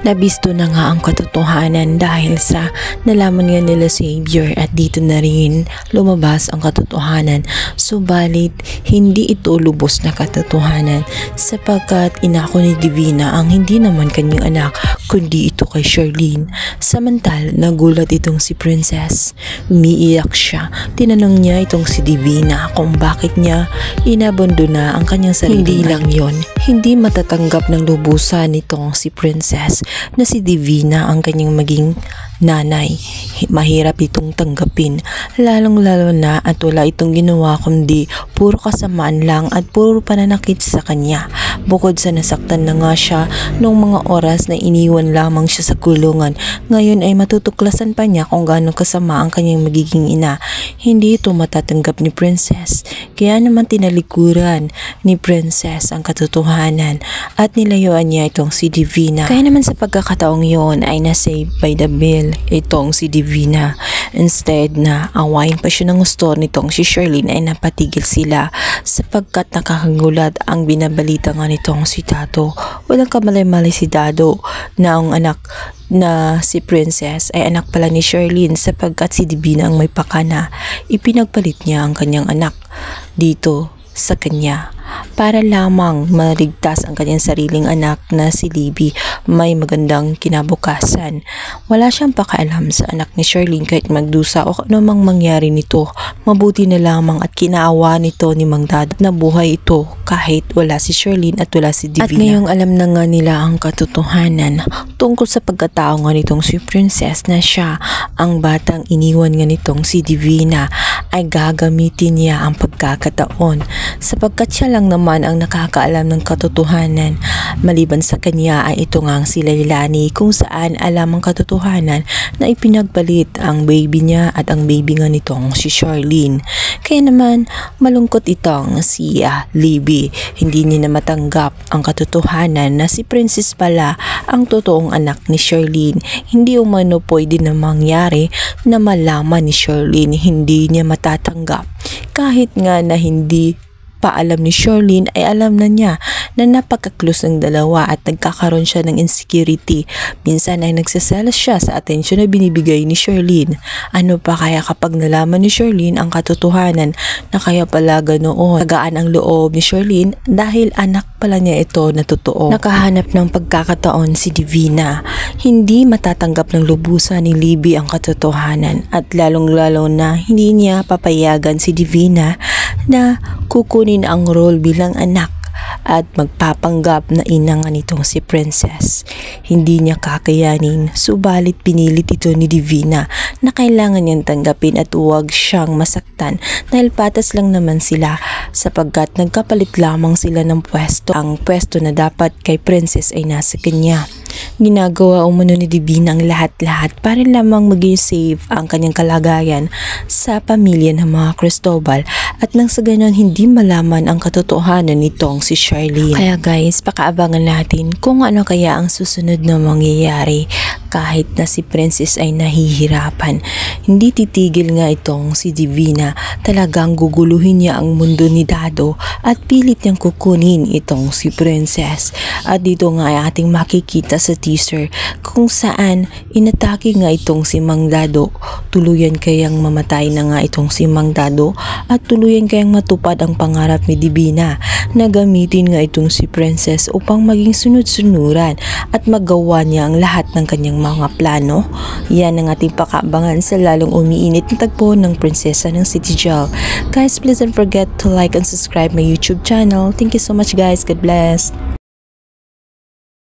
Nabisto na nga ang katotohanan dahil sa nalaman nga nila Xavier at dito na rin lumabas ang katotohanan. Subalit hindi ito lubos na katotohanan sapagkat inako ni Divina ang hindi naman kanyang anak kundi ito kay Charlene. Samantal nagulat itong si Princess. Umiiyak siya. Tinanong niya itong si Divina kung bakit niya inabandona ang kanyang sarili. Hindi lang yon, hindi matatanggap ng lubusan nitong si Princess na si Divina ang kanyang maging nanay. Mahirap itong tanggapin, lalong-lalo na at wala itong ginawa kundi puro kasamaan lang at puro pananakit sa kanya. Bukod sa nasaktan na nga siya noong mga oras na iniwan lamang siya sa kulungan, ngayon ay matutuklasan pa niya kung gaano kasama ang kanyang magiging ina. Hindi ito matatanggap ni Princess, kaya naman tinalikuran ni Princess ang katotohanan at nilayuan niya itong si Divina. Kaya naman sa pagkakataong yon ay nasave by the bell itong si Divina. Instead na awayin pa siya ng gusto nitong si Charlene ay napatigil sila sapagkat nakakagulat ang binabalita nga nitong si Dado. Walang kamalay-malay si Dado na ang anak na si Princess ay anak pala ni Charlene sapagkat si Divina ang may pakana. Ipinagpalit niya ang kanyang anak dito sa kanya para lamang maligtas ang kanyang sariling anak na si Libby may magandang kinabukasan. Wala siyang pakialam sa anak ni Charlene kahit magdusa o ano mang mangyari nito. Mabuti na lamang at kinaawa nito ni Mang Dado na buhay ito kahit wala si Charlene at wala si Divina. At ngayong alam na nga nila ang katotohanan tungkol sa pagkatao nga nitong si Princess na siya ang batang iniwan nga nitong si Divina, ay gagamitin niya ang pagkakataon sapagkat siya lang naman ang nakakaalam ng katotohanan. Maliban sa kanya ay ito nga ang si Lailani kung saan alam ang katotohanan na ipinagpalit ang baby niya at ang baby nga nitong si Charlene. Kaya naman malungkot itong si Libby. Hindi niya na matanggap ang katotohanan na si Princess pala ang totoong anak ni Charlene. Hindi umano pwede na mangyari na malaman ni Charlene, hindi niya matatanggap. Kahit nga na hindi pa alam ni Charlene ay alam na niya na napaka-close ng dalawa at nagkakaroon siya ng insecurity. Minsan ay nagsaselos siya sa atensyon na binibigay ni Charlene. Ano pa kaya kapag nalaman ni Charlene ang katotohanan na kaya pala ganoon tagaan ang loob ni Charlene dahil anak pala niya ito na totoo. Nakahanap ng pagkakataon si Divina. Hindi matatanggap ng lubusan ni Libby ang katotohanan at lalong-lalo na hindi niya papayagan si Divina na kukunin ang role bilang anak at magpapanggap na ina nga nitong si Princess. Hindi niya kakayanin, subalit pinilit ito ni Divina na kailangan niyang tanggapin at huwag siyang masaktan dahil patas lang naman sila sapagkat nagkapalit lamang sila ng pwesto. Ang pwesto na dapat kay Princess ay nasa kanya. Ginagawa umano ni Divina ang lahat-lahat para lamang maging safe ang kanyang kalagayan sa pamilya ng mga Cristobal at nang sa ganon hindi malaman ang katotohanan nitong si Charlene. Kaya guys, pakaabangan natin kung ano kaya ang susunod na mangyayari kahit na si Princess ay nahihirapan. Hindi titigil nga itong si Divina. Talagang guguluhin niya ang mundo ni Dado at pilit niyang kukunin itong si Princess. At dito nga ay ating makikita sa teaser kung saan inatake nga itong si Mang Dado. Tuluyan kayang mamatay na nga itong si Mang Dado at tuluyan kayang matupad ang pangarap ni Divina na gamitin nga itong si Princess upang maging sunod-sunuran at magawa niya ang lahat ng kanyang mga plano. Yan ang ating pakaabangan sa lalong umiinit na tagpo ng prinsesa ng City Jail. Guys, please don't forget to like and subscribe my YouTube channel. Thank you so much guys. God bless.